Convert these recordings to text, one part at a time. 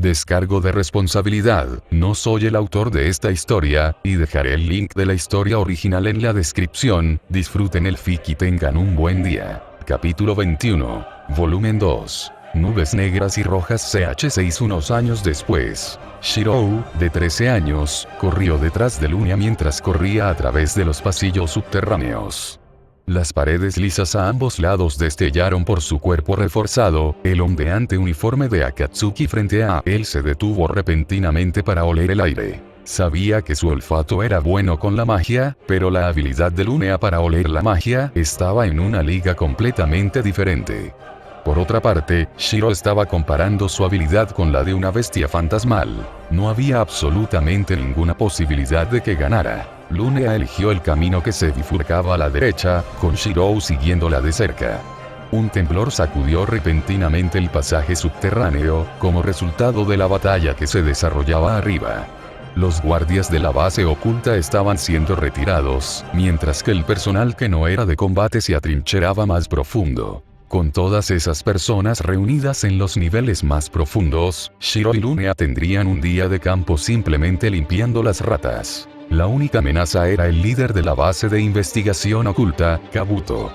Descargo de responsabilidad, no soy el autor de esta historia, y dejaré el link de la historia original en la descripción. Disfruten el fic y tengan un buen día. Capítulo 21. Volumen 2. Nubes negras y rojas CH6. Unos años después, Shirou, de 13 años, corrió detrás de Lunia mientras corría a través de los pasillos subterráneos. Las paredes lisas a ambos lados destellaron por su cuerpo reforzado. El ondeante uniforme de Akatsuki frente a él se detuvo repentinamente para oler el aire. Sabía que su olfato era bueno con la magia, pero la habilidad de Lunea para oler la magia estaba en una liga completamente diferente. Por otra parte, Shiro estaba comparando su habilidad con la de una bestia fantasmal. No había absolutamente ninguna posibilidad de que ganara. Lunea eligió el camino que se bifurcaba a la derecha, con Shirou siguiéndola de cerca. Un temblor sacudió repentinamente el pasaje subterráneo, como resultado de la batalla que se desarrollaba arriba. Los guardias de la base oculta estaban siendo retirados, mientras que el personal que no era de combate se atrincheraba más profundo. Con todas esas personas reunidas en los niveles más profundos, Shiro y Lunea tendrían un día de campo simplemente limpiando las ratas. La única amenaza era el líder de la base de investigación oculta, Kabuto.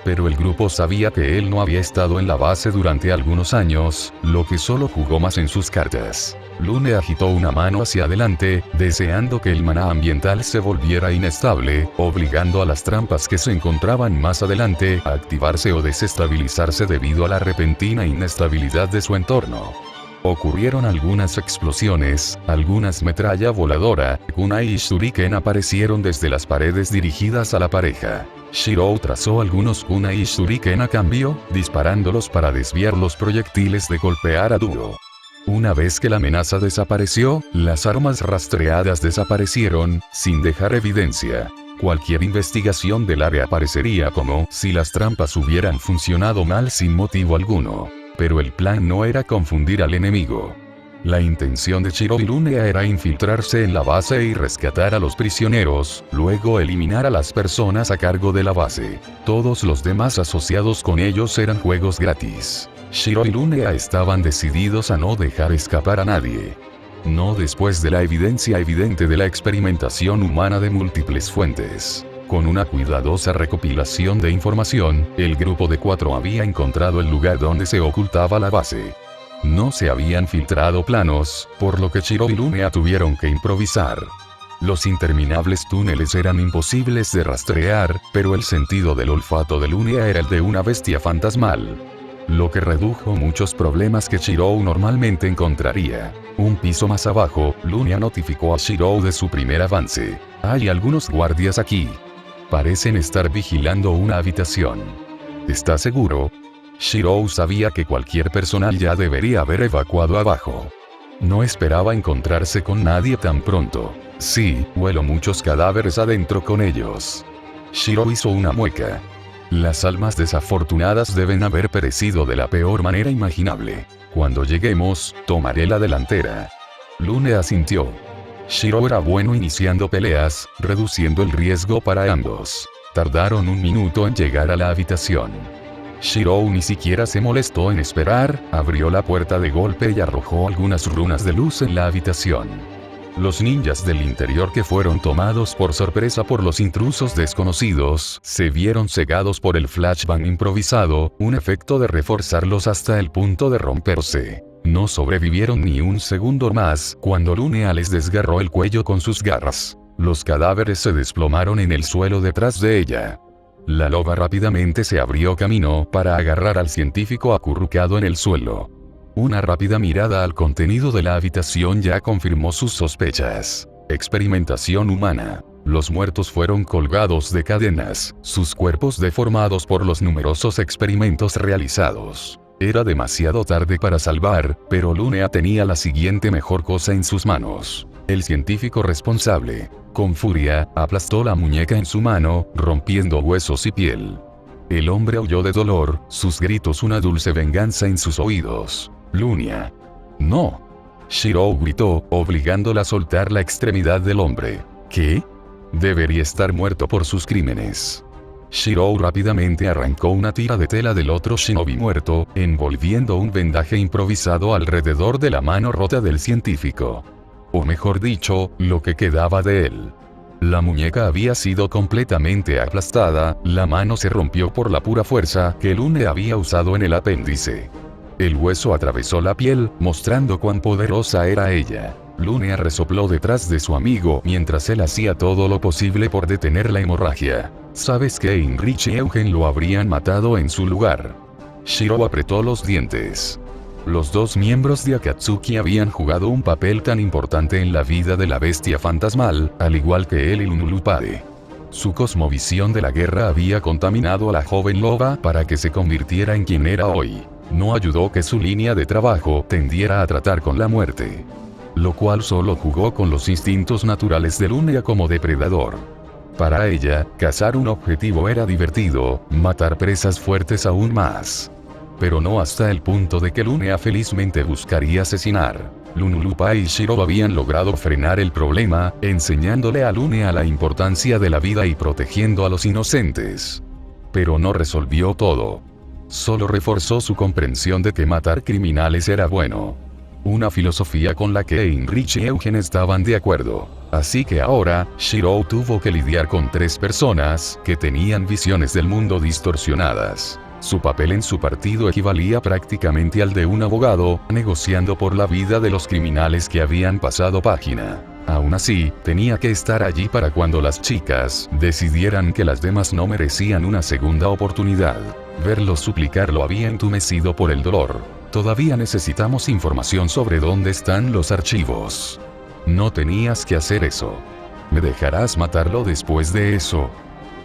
Pero el grupo sabía que él no había estado en la base durante algunos años, lo que solo jugó más en sus cartas. Lunea agitó una mano hacia adelante, deseando que el maná ambiental se volviera inestable, obligando a las trampas que se encontraban más adelante a activarse o desestabilizarse debido a la repentina inestabilidad de su entorno. Ocurrieron algunas explosiones, algunas metralla voladora, kunai y shuriken aparecieron desde las paredes dirigidas a la pareja. Shirou trazó algunos kunai y shuriken a cambio, disparándolos para desviar los proyectiles de golpear a duro. Una vez que la amenaza desapareció, las armas rastreadas desaparecieron, sin dejar evidencia. Cualquier investigación del área parecería como si las trampas hubieran funcionado mal sin motivo alguno. Pero el plan no era confundir al enemigo. La intención de Shiro y Lunea era infiltrarse en la base y rescatar a los prisioneros, luego eliminar a las personas a cargo de la base. Todos los demás asociados con ellos eran juegos gratis. Shiro y Lunea estaban decididos a no dejar escapar a nadie. No después de la evidencia evidente de la experimentación humana de múltiples fuentes. Con una cuidadosa recopilación de información, el grupo de 4 había encontrado el lugar donde se ocultaba la base. No se habían filtrado planos, por lo que Shiro y Lunea tuvieron que improvisar. Los interminables túneles eran imposibles de rastrear, pero el sentido del olfato de Lunea era el de una bestia fantasmal. Lo que redujo muchos problemas que Shirou normalmente encontraría. Un piso más abajo, Lunea notificó a Shirou de su primer avance. Hay algunos guardias aquí. Parecen estar vigilando una habitación. ¿Está seguro? Shirou sabía que cualquier personal ya debería haber evacuado abajo. No esperaba encontrarse con nadie tan pronto. Sí, huelo muchos cadáveres adentro con ellos. Shirou hizo una mueca. Las almas desafortunadas deben haber perecido de la peor manera imaginable. Cuando lleguemos, tomaré la delantera. Lunea asintió. Shiro era bueno iniciando peleas, reduciendo el riesgo para ambos. Tardaron un minuto en llegar a la habitación. Shirou ni siquiera se molestó en esperar, abrió la puerta de golpe y arrojó algunas runas de luz en la habitación. Los ninjas del interior que fueron tomados por sorpresa por los intrusos desconocidos, se vieron cegados por el flashbang improvisado, un efecto de reforzarlos hasta el punto de romperse. No sobrevivieron ni un segundo más, cuando Lunea les desgarró el cuello con sus garras. Los cadáveres se desplomaron en el suelo detrás de ella. La loba rápidamente se abrió camino para agarrar al científico acurrucado en el suelo. Una rápida mirada al contenido de la habitación ya confirmó sus sospechas. Experimentación humana. Los muertos fueron colgados de cadenas, sus cuerpos deformados por los numerosos experimentos realizados. Era demasiado tarde para salvar, pero Lunea tenía la siguiente mejor cosa en sus manos. El científico responsable, con furia, aplastó la muñeca en su mano, rompiendo huesos y piel. El hombre huyó de dolor, sus gritos una dulce venganza en sus oídos. Lunea. No. Shirou gritó, obligándola a soltar la extremidad del hombre. ¿Qué? Debería estar muerto por sus crímenes. Shirou rápidamente arrancó una tira de tela del otro shinobi muerto, envolviendo un vendaje improvisado alrededor de la mano rota del científico. O mejor dicho, lo que quedaba de él. La muñeca había sido completamente aplastada, la mano se rompió por la pura fuerza que Lune había usado en el apéndice. El hueso atravesó la piel, mostrando cuán poderosa era ella. Lune resopló detrás de su amigo mientras él hacía todo lo posible por detener la hemorragia. ¿Sabes que Heinrich y Eugen lo habrían matado en su lugar? Shirou apretó los dientes. Los dos miembros de Akatsuki habían jugado un papel tan importante en la vida de la bestia fantasmal, al igual que él y Lunulupade. Su cosmovisión de la guerra había contaminado a la joven loba para que se convirtiera en quien era hoy. No ayudó que su línea de trabajo tendiera a tratar con la muerte. Lo cual solo jugó con los instintos naturales de Lune como depredador. Para ella, cazar un objetivo era divertido, matar presas fuertes aún más. Pero no hasta el punto de que Lune felizmente buscaría asesinar. Lunulupa y Shirou habían logrado frenar el problema, enseñándole a Lune a la importancia de la vida y protegiendo a los inocentes. Pero no resolvió todo. Solo reforzó su comprensión de que matar criminales era bueno. Una filosofía con la que Heinrich y Eugen estaban de acuerdo. Así que ahora, Shirou tuvo que lidiar con tres personas que tenían visiones del mundo distorsionadas. Su papel en su partido equivalía prácticamente al de un abogado, negociando por la vida de los criminales que habían pasado página. Aún así, tenía que estar allí para cuando las chicas decidieran que las demás no merecían una segunda oportunidad. Verlo suplicar lo había entumecido por el dolor. Todavía necesitamos información sobre dónde están los archivos. No tenías que hacer eso. ¿Me dejarás matarlo después de eso?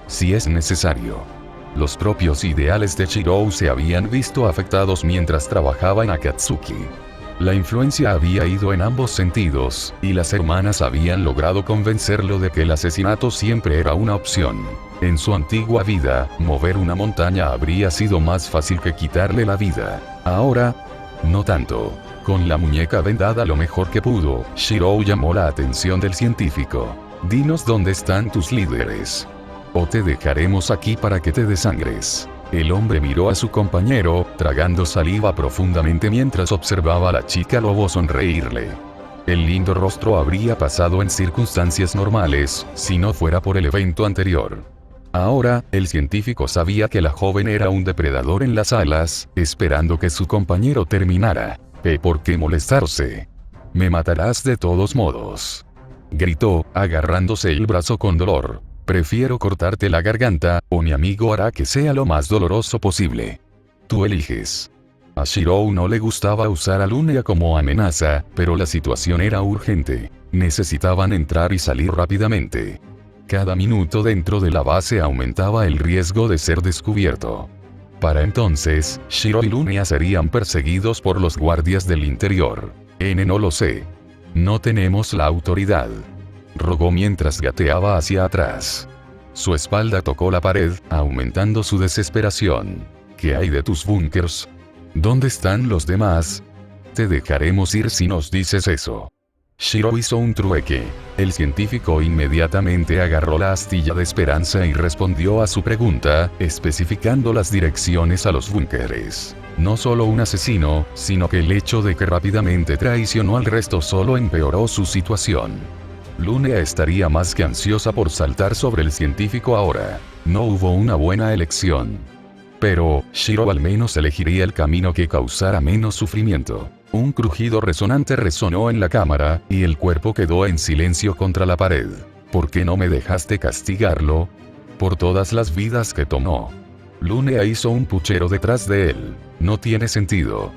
Si es necesario. Los propios ideales de Shirou se habían visto afectados mientras trabajaba en Akatsuki. La influencia había ido en ambos sentidos, y las hermanas habían logrado convencerlo de que el asesinato siempre era una opción. En su antigua vida, mover una montaña habría sido más fácil que quitarle la vida. Ahora, no tanto. Con la muñeca vendada lo mejor que pudo, Shirou llamó la atención del científico. Dinos dónde están tus líderes. O te dejaremos aquí para que te desangres. El hombre miró a su compañero, tragando saliva profundamente mientras observaba a la chica lobo sonreírle. El lindo rostro habría pasado en circunstancias normales, si no fuera por el evento anterior. Ahora, el científico sabía que la joven era un depredador en las alas, esperando que su compañero terminara. ¿Por qué molestarse? Me matarás de todos modos. Gritó, agarrándose el brazo con dolor. Prefiero cortarte la garganta, o mi amigo hará que sea lo más doloroso posible. Tú eliges. A Shirou no le gustaba usar a Lune como amenaza, pero la situación era urgente. Necesitaban entrar y salir rápidamente. Cada minuto dentro de la base aumentaba el riesgo de ser descubierto. Para entonces, Shirou y Lune serían perseguidos por los guardias del interior. No lo sé. No tenemos la autoridad. Rogó mientras gateaba hacia atrás. Su espalda tocó la pared, aumentando su desesperación. ¿Qué hay de tus búnkers? ¿Dónde están los demás? Te dejaremos ir si nos dices eso. Shirou hizo un trueque. El científico inmediatamente agarró la astilla de esperanza y respondió a su pregunta, especificando las direcciones a los búnkeres. No solo un asesino, sino que el hecho de que rápidamente traicionó al resto solo empeoró su situación. Lune estaría más que ansiosa por saltar sobre el científico ahora. No hubo una buena elección. Pero, Shirou al menos elegiría el camino que causara menos sufrimiento. Un crujido resonante resonó en la cámara, y el cuerpo quedó en silencio contra la pared. ¿Por qué no me dejaste castigarlo? Por todas las vidas que tomó. Lune hizo un puchero detrás de él. No tiene sentido.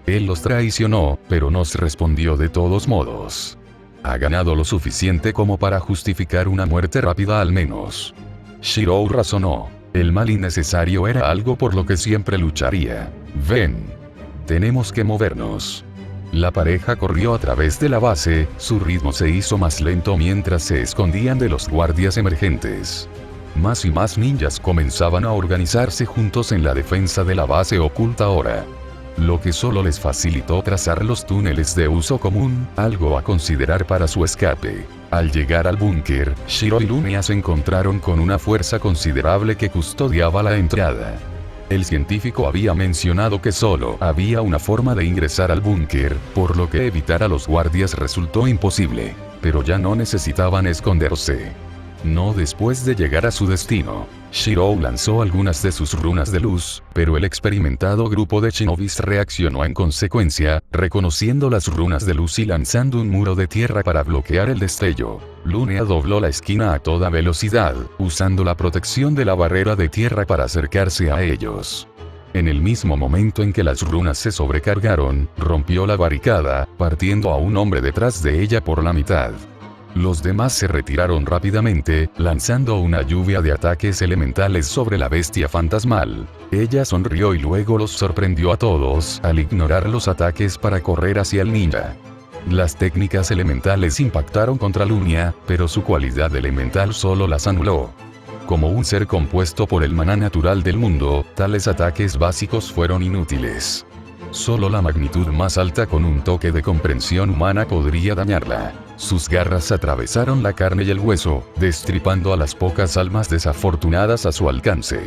Él los traicionó, pero nos respondió de todos modos. Ha ganado lo suficiente como para justificar una muerte rápida al menos. Shirou razonó. El mal innecesario era algo por lo que siempre lucharía. Ven. Tenemos que movernos. La pareja corrió a través de la base, su ritmo se hizo más lento mientras se escondían de los guardias emergentes. Más y más ninjas comenzaban a organizarse juntos en la defensa de la base oculta ahora. lo que solo les facilitó trazar los túneles de uso común, algo a considerar para su escape. Al llegar al búnker, Shiro y Lunia se encontraron con una fuerza considerable que custodiaba la entrada. El científico había mencionado que solo había una forma de ingresar al búnker, por lo que evitar a los guardias resultó imposible. Pero ya no necesitaban esconderse. No después de llegar a su destino. Shiro lanzó algunas de sus runas de luz, pero el experimentado grupo de shinobis reaccionó en consecuencia, reconociendo las runas de luz y lanzando un muro de tierra para bloquear el destello. Lunia dobló la esquina a toda velocidad, usando la protección de la barrera de tierra para acercarse a ellos. En el mismo momento en que las runas se sobrecargaron, rompió la barricada, partiendo a un hombre detrás de ella por la mitad. Los demás se retiraron rápidamente, lanzando una lluvia de ataques elementales sobre la bestia fantasmal. Ella sonrió y luego los sorprendió a todos al ignorar los ataques para correr hacia el ninja. Las técnicas elementales impactaron contra Lunia, pero su cualidad elemental solo las anuló. Como un ser compuesto por el maná natural del mundo, tales ataques básicos fueron inútiles. Solo la magnitud más alta con un toque de comprensión humana podría dañarla. Sus garras atravesaron la carne y el hueso, destripando a las pocas almas desafortunadas a su alcance.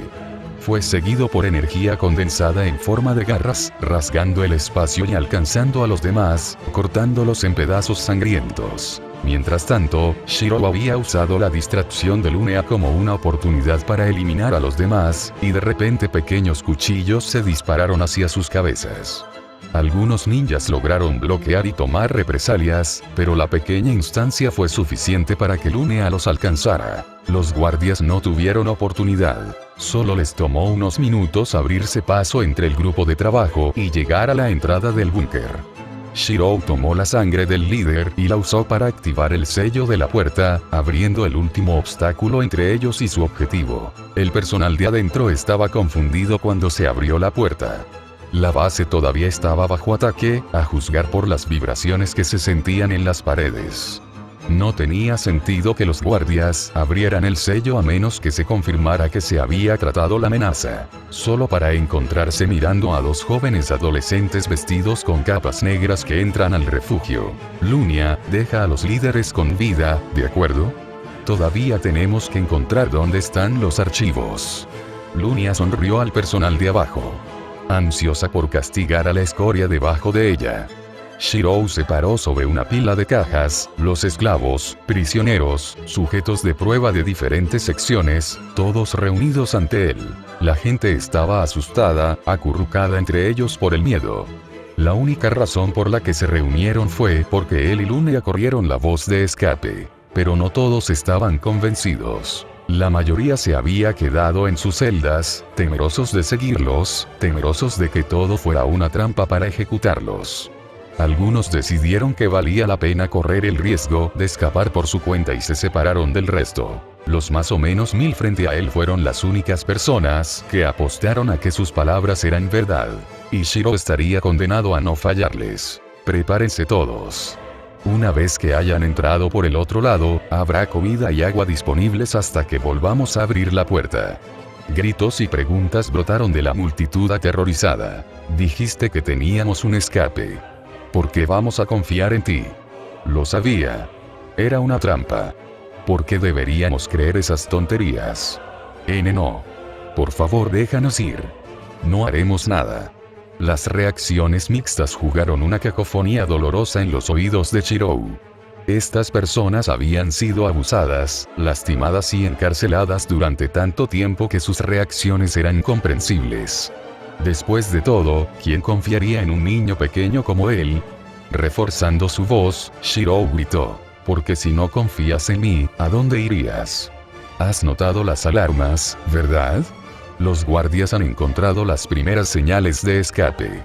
Fue seguido por energía condensada en forma de garras, rasgando el espacio y alcanzando a los demás, cortándolos en pedazos sangrientos. Mientras tanto, Shiro había usado la distracción de Lunia como una oportunidad para eliminar a los demás, y de repente pequeños cuchillos se dispararon hacia sus cabezas. Algunos ninjas lograron bloquear y tomar represalias, pero la pequeña instancia fue suficiente para que Lunia los alcanzara. Los guardias no tuvieron oportunidad. Solo les tomó unos minutos abrirse paso entre el grupo de trabajo y llegar a la entrada del búnker. Shiro tomó la sangre del líder y la usó para activar el sello de la puerta, abriendo el último obstáculo entre ellos y su objetivo. El personal de adentro estaba confundido cuando se abrió la puerta. La base todavía estaba bajo ataque, a juzgar por las vibraciones que se sentían en las paredes. No tenía sentido que los guardias abrieran el sello a menos que se confirmara que se había tratado la amenaza. Solo para encontrarse mirando a dos jóvenes adolescentes vestidos con capas negras que entran al refugio. Lunia, deja a los líderes con vida, ¿de acuerdo? Todavía tenemos que encontrar dónde están los archivos. Lunia sonrió al personal de abajo, ansiosa por castigar a la escoria debajo de ella. Shiro se paró sobre una pila de cajas, los esclavos, prisioneros, sujetos de prueba de diferentes secciones, todos reunidos ante él. La gente estaba asustada, acurrucada entre ellos por el miedo. La única razón por la que se reunieron fue porque él y Lunia corrieron la voz de escape. Pero no todos estaban convencidos. La mayoría se había quedado en sus celdas, temerosos de seguirlos, temerosos de que todo fuera una trampa para ejecutarlos. Algunos decidieron que valía la pena correr el riesgo de escapar por su cuenta y se separaron del resto. Los más o menos 1000 frente a él fueron las únicas personas que apostaron a que sus palabras eran verdad. Y Shiro estaría condenado a no fallarles. Prepárense todos. Una vez que hayan entrado por el otro lado, habrá comida y agua disponibles hasta que volvamos a abrir la puerta. Gritos y preguntas brotaron de la multitud aterrorizada. Dijiste que teníamos un escape. ¿Por qué vamos a confiar en ti? Lo sabía. Era una trampa. ¿Por qué deberíamos creer esas tonterías? No. Por favor, déjanos ir. No haremos nada. Las reacciones mixtas jugaron una cacofonía dolorosa en los oídos de Shiro. Estas personas habían sido abusadas, lastimadas y encarceladas durante tanto tiempo que sus reacciones eran incomprensibles. Después de todo, ¿quién confiaría en un niño pequeño como él? Reforzando su voz, Shiro gritó. Porque si no confías en mí, ¿a dónde irías? Has notado las alarmas, ¿verdad? Los guardias han encontrado las primeras señales de escape.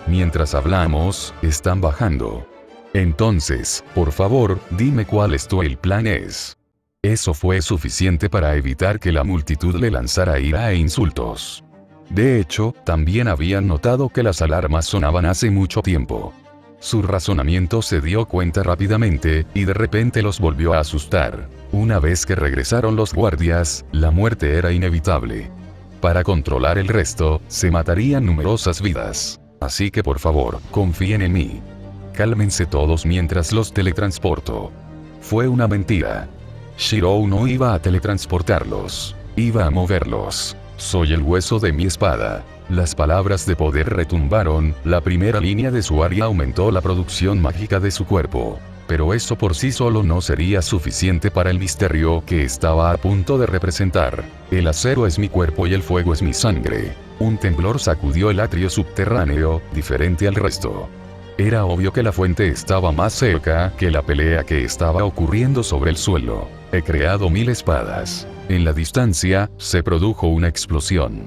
Mientras hablamos, están bajando. Entonces, por favor, dime cuál el plan es. Eso fue suficiente para evitar que la multitud le lanzara ira e insultos. De hecho, también habían notado que las alarmas sonaban hace mucho tiempo. Su razonamiento se dio cuenta rápidamente, y de repente los volvió a asustar. Una vez que regresaron los guardias, la muerte era inevitable. Para controlar el resto, se matarían numerosas vidas. Así que por favor, confíen en mí. Cálmense todos mientras los teletransporto. Fue una mentira. Shirou no iba a teletransportarlos. Iba a moverlos. Soy el hueso de mi espada. Las palabras de poder retumbaron, la primera línea de su área aumentó la producción mágica de su cuerpo. Pero eso por sí solo no sería suficiente para el misterio que estaba a punto de representar. El acero es mi cuerpo y el fuego es mi sangre. Un temblor sacudió el atrio subterráneo, diferente al resto. Era obvio que la fuente estaba más cerca que la pelea que estaba ocurriendo sobre el suelo. He creado 1000 espadas. En la distancia, se produjo una explosión.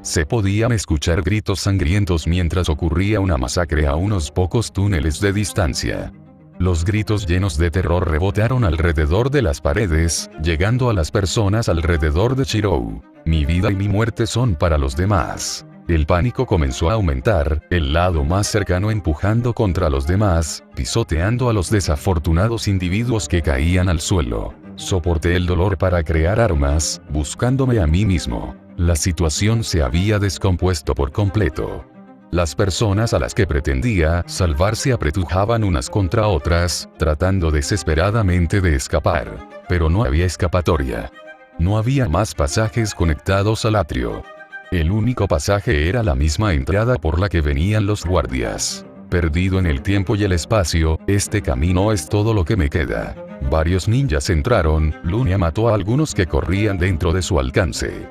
Se podían escuchar gritos sangrientos mientras ocurría una masacre a unos pocos túneles de distancia. Los gritos llenos de terror rebotaron alrededor de las paredes, llegando a las personas alrededor de Shirou. Mi vida y mi muerte son para los demás. El pánico comenzó a aumentar, el lado más cercano empujando contra los demás, pisoteando a los desafortunados individuos que caían al suelo. Soporté el dolor para crear armas, buscándome a mí mismo. La situación se había descompuesto por completo. Las personas a las que pretendía salvar se apretujaban unas contra otras, tratando desesperadamente de escapar. Pero no había escapatoria. No había más pasajes conectados al atrio. El único pasaje era la misma entrada por la que venían los guardias. Perdido en el tiempo y el espacio, este camino es todo lo que me queda. Varios ninjas entraron, Lunia mató a algunos que corrían dentro de su alcance.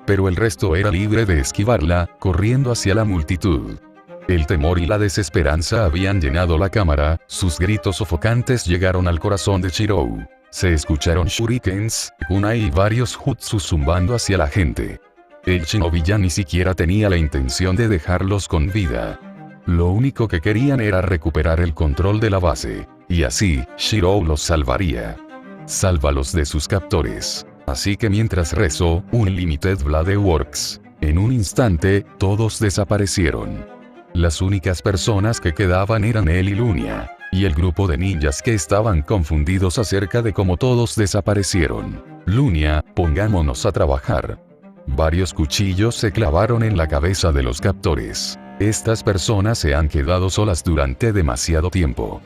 Pero el resto era libre de esquivarla, corriendo hacia la multitud. El temor y la desesperanza habían llenado la cámara, sus gritos sofocantes llegaron al corazón de Shirou. Se escucharon shurikens, kunai y varios jutsus zumbando hacia la gente. El shinobi ya ni siquiera tenía la intención de dejarlos con vida. Lo único que querían era recuperar el control de la base. Y así, Shirou los salvaría. Sálvalos de sus captores. Así que mientras rezó, Unlimited Blade Works. En un instante, todos desaparecieron. Las únicas personas que quedaban eran él y Lunia. Y el grupo de ninjas que estaban confundidos acerca de cómo todos desaparecieron. Lunia, pongámonos a trabajar. Varios cuchillos se clavaron en la cabeza de los captores. Estas personas se han quedado solas durante demasiado tiempo.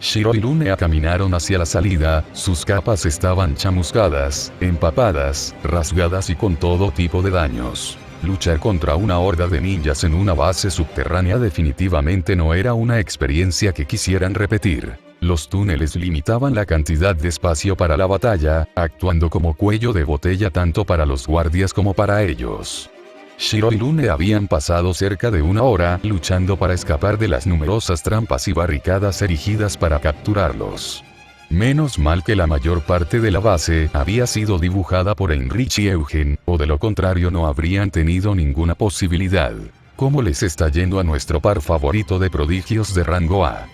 Shiro y Lunia caminaron hacia la salida, sus capas estaban chamuscadas, empapadas, rasgadas y con todo tipo de daños. Luchar contra una horda de ninjas en una base subterránea definitivamente no era una experiencia que quisieran repetir. Los túneles limitaban la cantidad de espacio para la batalla, actuando como cuello de botella tanto para los guardias como para ellos. Shiro y Lunia habían pasado cerca de una hora luchando para escapar de las numerosas trampas y barricadas erigidas para capturarlos. Menos mal que la mayor parte de la base había sido dibujada por Heinrich y Eugen, o de lo contrario no habrían tenido ninguna posibilidad. ¿Cómo les está yendo a nuestro par favorito de prodigios de rango A?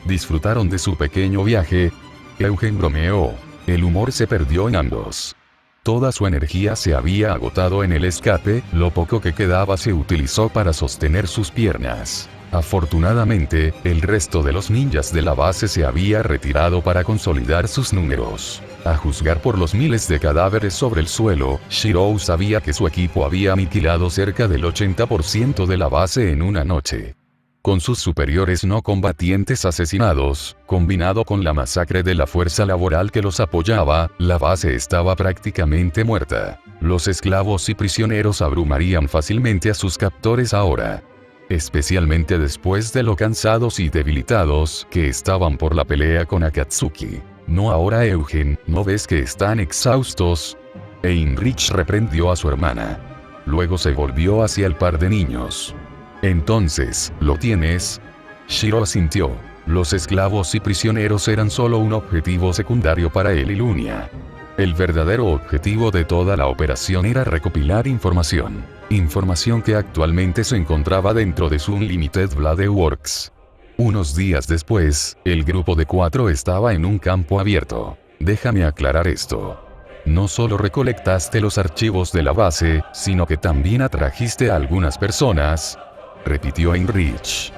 ¿Disfrutaron de su pequeño viaje? Eugen bromeó. El humor se perdió en ambos. Toda su energía se había agotado en el escape, lo poco que quedaba se utilizó para sostener sus piernas. Afortunadamente, el resto de los ninjas de la base se había retirado para consolidar sus números. A juzgar por los miles de cadáveres sobre el suelo, Shirou sabía que su equipo había aniquilado cerca del 80% de la base en una noche. Con sus superiores no combatientes asesinados, combinado con la masacre de la fuerza laboral que los apoyaba, la base estaba prácticamente muerta. Los esclavos y prisioneros abrumarían fácilmente a sus captores ahora. Especialmente después de lo cansados y debilitados que estaban por la pelea con Akatsuki. No ahora Eugen, ¿no ves que están exhaustos? Heinrich reprendió a su hermana. Luego se volvió hacia el par de niños. Entonces, ¿lo tienes? Shiro asintió. Los esclavos y prisioneros eran solo un objetivo secundario para él y Lunia. El verdadero objetivo de toda la operación era recopilar información. Información que actualmente se encontraba dentro de su Unlimited Blade Works. Unos días después, el grupo de 4 estaba en un campo abierto. Déjame aclarar esto. No solo recolectaste los archivos de la base, sino que también atrajiste a algunas personas, repitió Heinrich.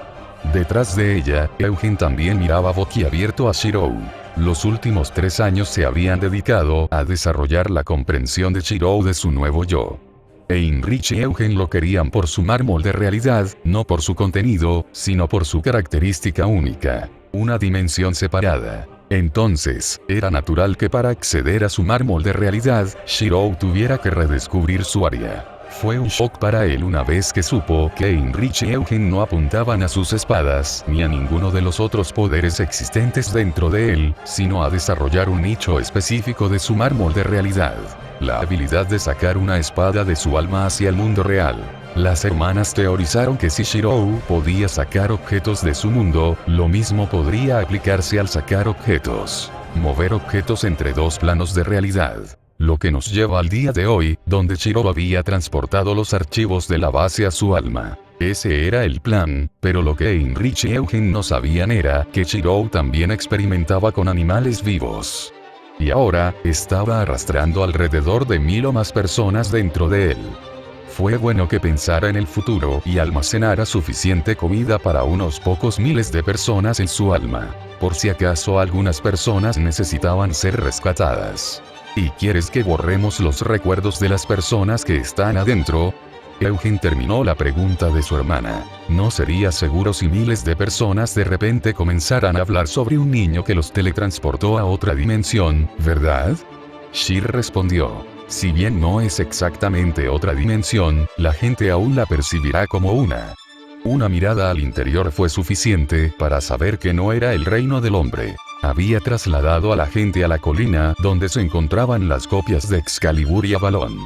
Detrás de ella, Eugen también miraba boquiabierto a Shirou. Los últimos 3 años se habían dedicado a desarrollar la comprensión de Shirou de su nuevo yo. Heinrich y Eugen lo querían por su mármol de realidad, no por su contenido, sino por su característica única. Una dimensión separada. Entonces, era natural que para acceder a su mármol de realidad, Shirou tuviera que redescubrir su área. Fue un shock para él una vez que supo que Heinrich y Eugen no apuntaban a sus espadas, ni a ninguno de los otros poderes existentes dentro de él, sino a desarrollar un nicho específico de su mármol de realidad. La habilidad de sacar una espada de su alma hacia el mundo real. Las hermanas teorizaron que si Shirou podía sacar objetos de su mundo, lo mismo podría aplicarse al sacar objetos. Mover objetos entre dos planos de realidad. Lo que nos lleva al día de hoy, donde Shirou había transportado los archivos de la base a su alma. Ese era el plan, pero lo que Heinrich y Eugen no sabían era que Shirou también experimentaba con animales vivos. Y ahora, estaba arrastrando alrededor de 1000 o más personas dentro de él. Fue bueno que pensara en el futuro y almacenara suficiente comida para unos pocos miles de personas en su alma, por si acaso algunas personas necesitaban ser rescatadas. ¿Y quieres que borremos los recuerdos de las personas que están adentro? Eugen terminó la pregunta de su hermana. No sería seguro si miles de personas de repente comenzaran a hablar sobre un niño que los teletransportó a otra dimensión, ¿verdad? Shir respondió. Si bien no es exactamente otra dimensión, la gente aún la percibirá como una. Una mirada al interior fue suficiente para saber que no era el reino del hombre. Había trasladado a la gente a la colina donde se encontraban las copias de Excalibur y Avalon.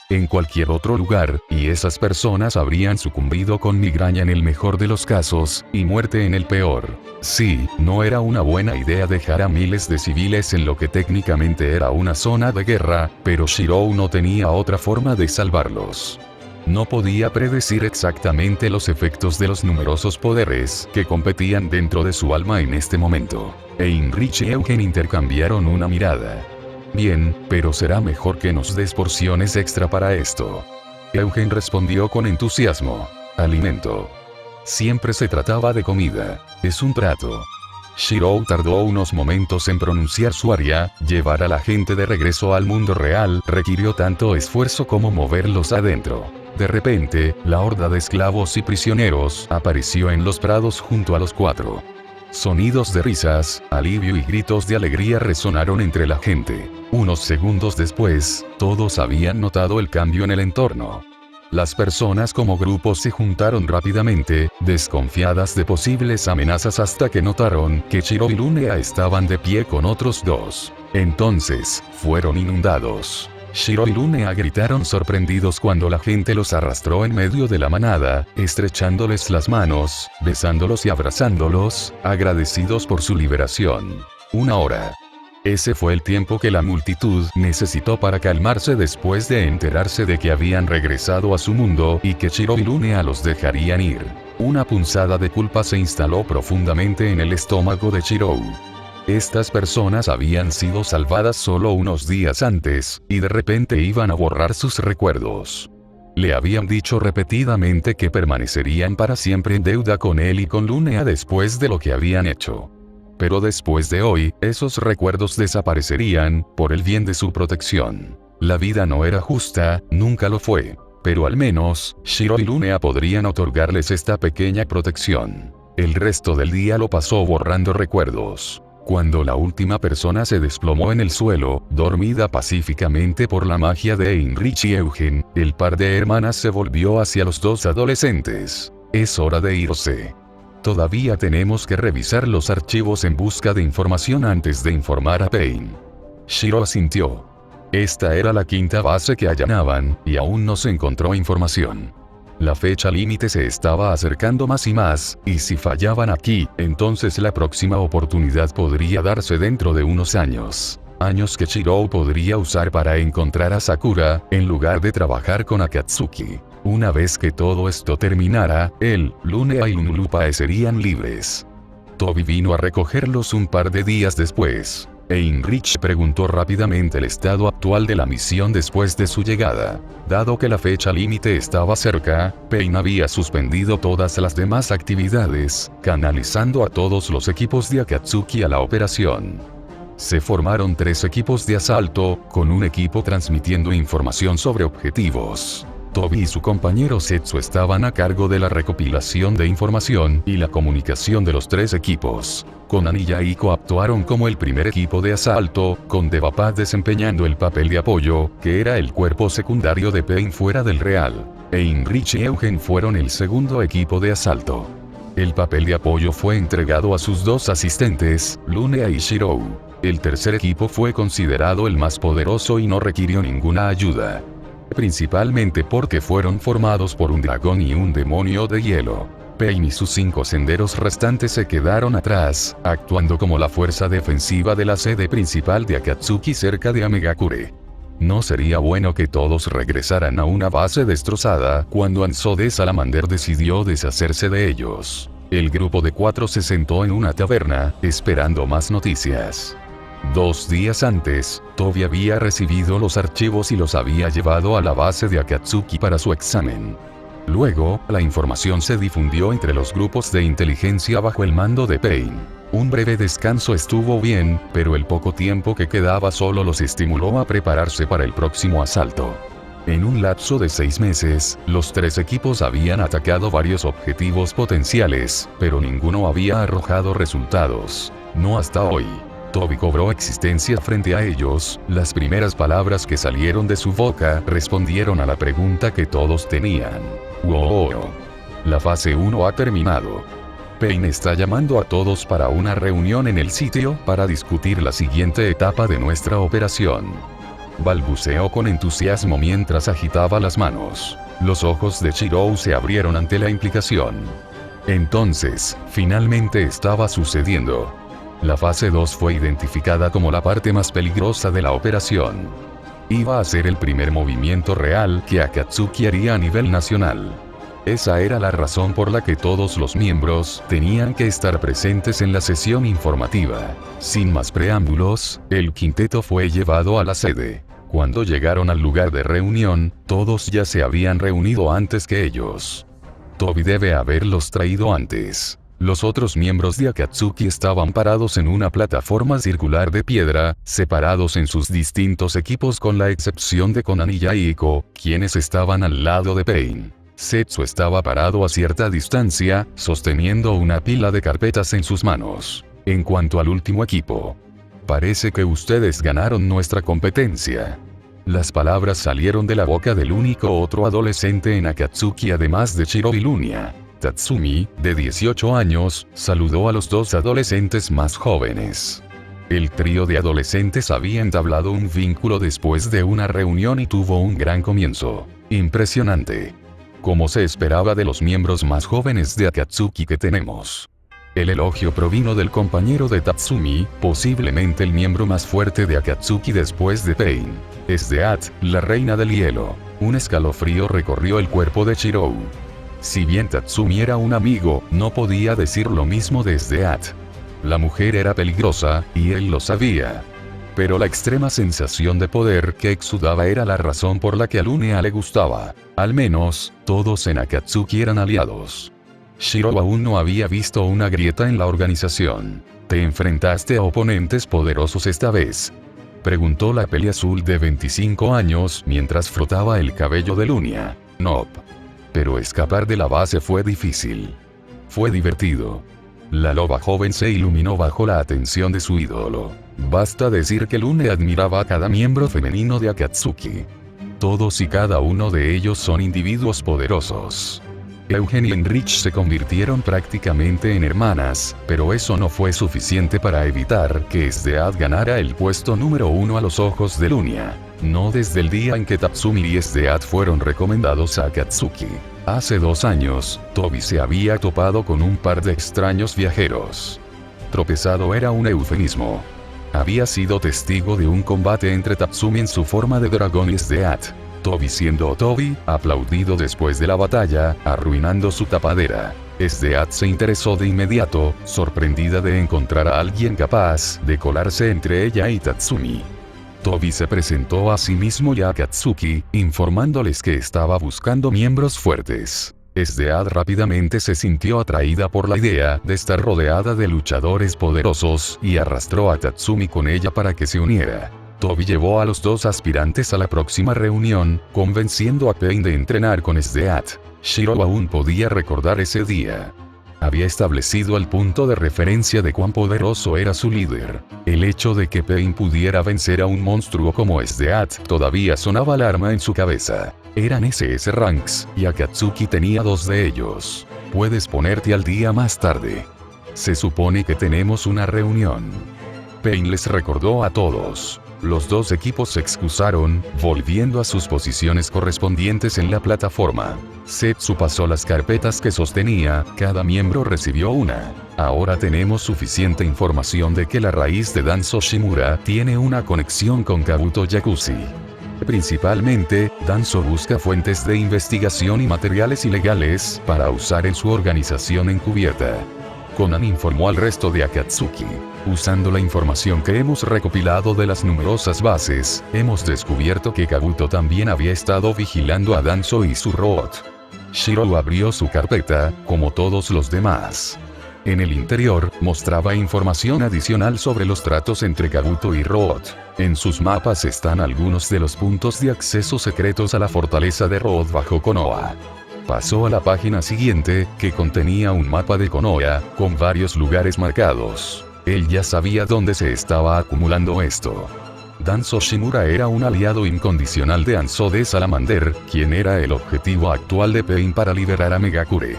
En cualquier otro lugar, y esas personas habrían sucumbido con migraña en el mejor de los casos, y muerte en el peor. Sí, no era una buena idea dejar a miles de civiles en lo que técnicamente era una zona de guerra, pero Shirou no tenía otra forma de salvarlos. No podía predecir exactamente los efectos de los numerosos poderes que competían dentro de su alma en este momento. Heinrich y Eugen intercambiaron una mirada. Bien, pero será mejor que nos des porciones extra para esto. Eugen respondió con entusiasmo. Alimento. Siempre se trataba de comida. Es un trato. Shirou tardó unos momentos en pronunciar su aria. Llevar a la gente de regreso al mundo real requirió tanto esfuerzo como moverlos adentro. De repente, la horda de esclavos y prisioneros apareció en los prados junto a los cuatro. Sonidos de risas, alivio y gritos de alegría resonaron entre la gente. Unos segundos después, todos habían notado el cambio en el entorno. Las personas como grupo se juntaron rápidamente, desconfiadas de posibles amenazas hasta que notaron que Shirou y Lunea estaban de pie con otros dos. Entonces, fueron inundados. Shirou y Lunea gritaron sorprendidos cuando la gente los arrastró en medio de la manada, estrechándoles las manos, besándolos y abrazándolos, agradecidos por su liberación. 1 hora. Ese fue el tiempo que la multitud necesitó para calmarse después de enterarse de que habían regresado a su mundo y que Shirou y Lunea los dejarían ir. Una punzada de culpa se instaló profundamente en el estómago de Shirou. Estas personas habían sido salvadas solo unos días antes, y de repente iban a borrar sus recuerdos. Le habían dicho repetidamente que permanecerían para siempre en deuda con él y con Lunea después de lo que habían hecho. Pero después de hoy, esos recuerdos desaparecerían, por el bien de su protección. La vida no era justa, nunca lo fue. Pero al menos, Shirou y Lunea podrían otorgarles esta pequeña protección. El resto del día lo pasó borrando recuerdos. Cuando la última persona se desplomó en el suelo, dormida pacíficamente por la magia de Heinrich y Eugen, el par de hermanas se volvió hacia los dos adolescentes. Es hora de irse. Todavía tenemos que revisar los archivos en busca de información antes de informar a Pain. Shirou asintió. Esta era la 5ª base que allanaban, y aún no se encontró información. La fecha límite se estaba acercando más y más, y si fallaban aquí, entonces la próxima oportunidad podría darse dentro de unos años. Años que Shirou podría usar para encontrar a Sakura, en lugar de trabajar con Akatsuki. Una vez que todo esto terminara, él, Lunea y Lunulupa serían libres. Toby vino a recogerlos un par de días después. Heinrich preguntó rápidamente el estado actual de la misión después de su llegada. Dado que la fecha límite estaba cerca, Pain había suspendido todas las demás actividades, canalizando a todos los equipos de Akatsuki a la operación. Se formaron 3 equipos de asalto, con un equipo transmitiendo información sobre objetivos. Tobi y su compañero Setsu estaban a cargo de la recopilación de información y la comunicación de los tres equipos. Conan y Yaiko actuaron como el primer equipo de asalto, con Devapad desempeñando el papel de apoyo, que era el cuerpo secundario de Pain fuera del real. Heinrich y Eugen fueron el segundo equipo de asalto. El papel de apoyo fue entregado a sus dos asistentes, Lunea y Shirou. El tercer equipo fue considerado el más poderoso y no requirió ninguna ayuda. Principalmente porque fueron formados por un dragón y un demonio de hielo. Pain y sus 5 senderos restantes se quedaron atrás, actuando como la fuerza defensiva de la sede principal de Akatsuki cerca de Amegakure. No sería bueno que todos regresaran a una base destrozada cuando Anso de Salamander decidió deshacerse de ellos. El grupo de 4 se sentó en una taberna, esperando más noticias. 2 días antes, Tobi había recibido los archivos y los había llevado a la base de Akatsuki para su examen. Luego, la información se difundió entre los grupos de inteligencia bajo el mando de Pain. Un breve descanso estuvo bien, pero el poco tiempo que quedaba solo los estimuló a prepararse para el próximo asalto. En un lapso de 6 meses, los 3 equipos habían atacado varios objetivos potenciales, pero ninguno había arrojado resultados. No hasta hoy. Tobi cobró existencia frente a ellos, las primeras palabras que salieron de su boca respondieron a la pregunta que todos tenían. ¡Wow! La fase 1 ha terminado. Pain está llamando a todos para una reunión en el sitio para discutir la siguiente etapa de nuestra operación. Balbuceó con entusiasmo mientras agitaba las manos. Los ojos de Shirou se abrieron ante la implicación. Entonces, finalmente estaba sucediendo. La fase 2 fue identificada como la parte más peligrosa de la operación. Iba a ser el primer movimiento real que Akatsuki haría a nivel nacional. Esa era la razón por la que todos los miembros tenían que estar presentes en la sesión informativa. Sin más preámbulos, el quinteto fue llevado a la sede. Cuando llegaron al lugar de reunión, todos ya se habían reunido antes que ellos. Tobi debe haberlos traído antes. Los otros miembros de Akatsuki estaban parados en una plataforma circular de piedra, separados en sus distintos equipos con la excepción de Conan y Yaiko, quienes estaban al lado de Pain. Setsu estaba parado a cierta distancia, sosteniendo una pila de carpetas en sus manos. En cuanto al último equipo, parece que ustedes ganaron nuestra competencia. Las palabras salieron de la boca del único otro adolescente en Akatsuki además de Shirou y Lunea. Tatsumi, de 18 años, saludó a los 2 adolescentes más jóvenes. El trío de adolescentes había entablado un vínculo después de una reunión y tuvo un gran comienzo. Impresionante. Como se esperaba de los miembros más jóvenes de Akatsuki que tenemos. El elogio provino del compañero de Tatsumi, posiblemente el miembro más fuerte de Akatsuki después de Pain. Esdeath, la reina del hielo. Un escalofrío recorrió el cuerpo de Shirou. Si bien Tatsumi era un amigo, no podía decir lo mismo de Esdeath. La mujer era peligrosa, y él lo sabía. Pero la extrema sensación de poder que exudaba era la razón por la que a Lunea le gustaba. Al menos, todos en Akatsuki eran aliados. Shirou aún no había visto una grieta en la organización. ¿Te enfrentaste a oponentes poderosos esta vez?, preguntó la peli azul de 25 años mientras frotaba el cabello de Lunea. No. Pero escapar de la base fue difícil. Fue divertido. La loba joven se iluminó bajo la atención de su ídolo. Basta decir que Lunea admiraba a cada miembro femenino de Akatsuki. Todos y cada uno de ellos son individuos poderosos. Eugen y Heinrich se convirtieron prácticamente en hermanas, pero eso no fue suficiente para evitar que Esdeath ganara el puesto número 1 a los ojos de Lunea. No desde el día en que Tatsumi y Esdeath fueron recomendados a Akatsuki. Hace 2 años, Tobi se había topado con un par de extraños viajeros. Tropezado era un eufemismo. Había sido testigo de un combate entre Tatsumi en su forma de dragón y Esdeath. Tobi siendo Tobi, aplaudido después de la batalla, arruinando su tapadera. Esdeath se interesó de inmediato, sorprendida de encontrar a alguien capaz de colarse entre ella y Tatsumi. Tobi se presentó a sí mismo y a Akatsuki, informándoles que estaba buscando miembros fuertes. Esdeath rápidamente se sintió atraída por la idea de estar rodeada de luchadores poderosos y arrastró a Tatsumi con ella para que se uniera. Toby llevó a los dos aspirantes a la próxima reunión, convenciendo a Pain de entrenar con SDAT. Shiro aún podía recordar ese día. Había establecido el punto de referencia de cuán poderoso era su líder. El hecho de que Pain pudiera vencer a un monstruo como SDAT todavía sonaba alarma en su cabeza. Eran SS Ranks, y Akatsuki tenía 2 de ellos. Puedes ponerte al día más tarde. Se supone que tenemos una reunión. Pain les recordó a todos. Los dos equipos se excusaron, volviendo a sus posiciones correspondientes en la plataforma. Setsu pasó las carpetas que sostenía, cada miembro recibió una. Ahora tenemos suficiente información de que la raíz de Danzo Shimura tiene una conexión con Kabuto Yakushi. Principalmente, Danzo busca fuentes de investigación y materiales ilegales para usar en su organización encubierta. Conan informó al resto de Akatsuki. Usando la información que hemos recopilado de las numerosas bases, hemos descubierto que Kabuto también había estado vigilando a Danzo y su robot. Shiro abrió su carpeta, como todos los demás. En el interior, mostraba información adicional sobre los tratos entre Kabuto y Robot. En sus mapas están algunos de los puntos de acceso secretos a la fortaleza de Robot bajo Konoha. Pasó a la página siguiente, que contenía un mapa de Konoha, con varios lugares marcados. Él ya sabía dónde se estaba acumulando esto. Danzo Shimura era un aliado incondicional de Anso de Salamander, quien era el objetivo actual de Pain para liberar a Megakure.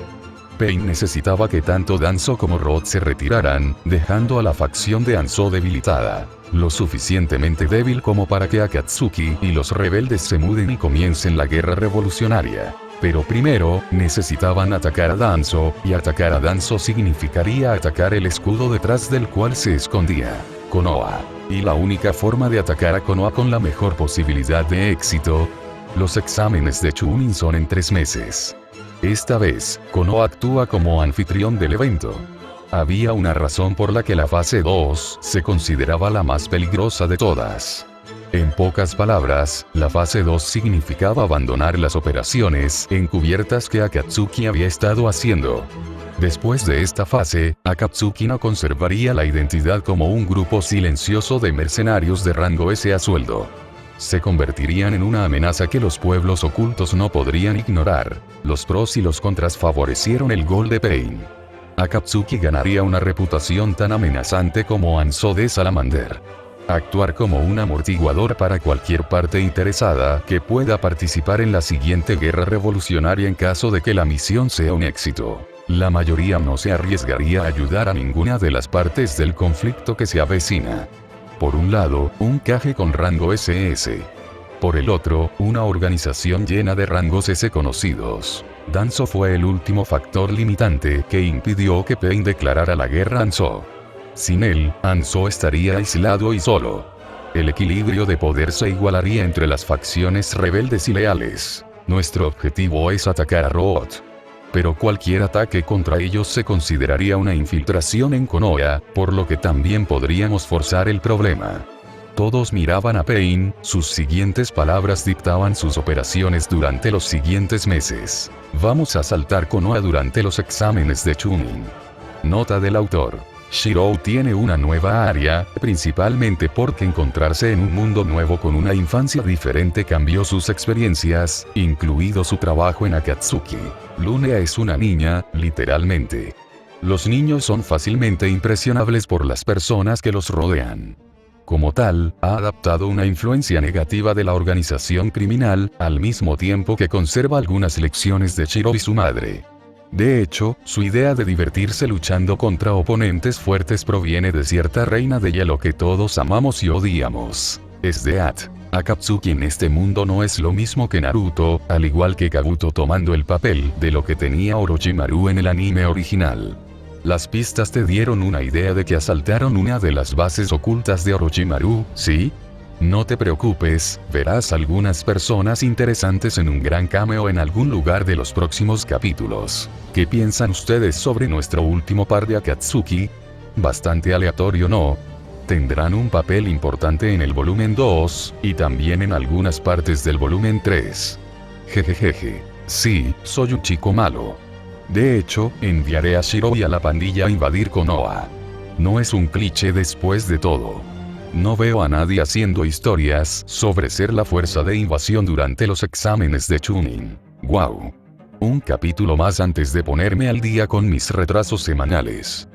Pain necesitaba que tanto Danzo como Rod se retiraran, dejando a la facción de Anso debilitada. Lo suficientemente débil como para que Akatsuki y los rebeldes se muden y comiencen la guerra revolucionaria. Pero primero, necesitaban atacar a Danzo, y atacar a Danzo significaría atacar el escudo detrás del cual se escondía Konoha. Y la única forma de atacar a Konoha con la mejor posibilidad de éxito. Los exámenes de Chunin son en 3 meses. Esta vez, Konoha actúa como anfitrión del evento. Había una razón por la que la fase 2 se consideraba la más peligrosa de todas. En pocas palabras, la fase 2 significaba abandonar las operaciones encubiertas que Akatsuki había estado haciendo. Después de esta fase, Akatsuki no conservaría la identidad como un grupo silencioso de mercenarios de rango S a sueldo. Se convertirían en una amenaza que los pueblos ocultos no podrían ignorar. Los pros y los contras favorecieron el gol de Pain. Akatsuki ganaría una reputación tan amenazante como Anso de Salamander. Actuar como un amortiguador para cualquier parte interesada que pueda participar en la siguiente guerra revolucionaria en caso de que la misión sea un éxito. La mayoría no se arriesgaría a ayudar a ninguna de las partes del conflicto que se avecina. Por un lado, un Kage con rango SS. Por el otro, una organización llena de rangos S conocidos. Danzo fue el último factor limitante que impidió que Pain declarara la guerra a Anso. Sin él, Anso estaría aislado y solo. El equilibrio de poder se igualaría entre las facciones rebeldes y leales. Nuestro objetivo es atacar a Robot. Pero cualquier ataque contra ellos se consideraría una infiltración en Konoha, por lo que también podríamos forzar el problema. Todos miraban a Pain, sus siguientes palabras dictaban sus operaciones durante los siguientes meses. Vamos a saltar Konoha durante los exámenes de Chunin. Nota del autor. Shiro tiene una nueva área, principalmente porque encontrarse en un mundo nuevo con una infancia diferente cambió sus experiencias, incluido su trabajo en Akatsuki. Lunea es una niña, literalmente. Los niños son fácilmente impresionables por las personas que los rodean. Como tal, ha adaptado una influencia negativa de la organización criminal, al mismo tiempo que conserva algunas lecciones de Shiro y su madre. De hecho, su idea de divertirse luchando contra oponentes fuertes proviene de cierta reina de hielo que todos amamos y odiamos. SDAT. Akatsuki en este mundo no es lo mismo que Naruto, al igual que Kabuto tomando el papel de lo que tenía Orochimaru en el anime original. Las pistas te dieron una idea de que asaltaron una de las bases ocultas de Orochimaru, ¿sí? No te preocupes, verás algunas personas interesantes en un gran cameo en algún lugar de los próximos capítulos. ¿Qué piensan ustedes sobre nuestro último par de Akatsuki? Bastante aleatorio, ¿no? Tendrán un papel importante en el volumen 2, y también en algunas partes del volumen 3. Jejejeje. Sí, soy un chico malo. De hecho, enviaré a Shiro y a la pandilla a invadir Konoha. No es un cliché después de todo. No veo a nadie haciendo historias sobre ser la fuerza de invasión durante los exámenes de Chunin. ¡Wow! Un capítulo más antes de ponerme al día con mis retrasos semanales.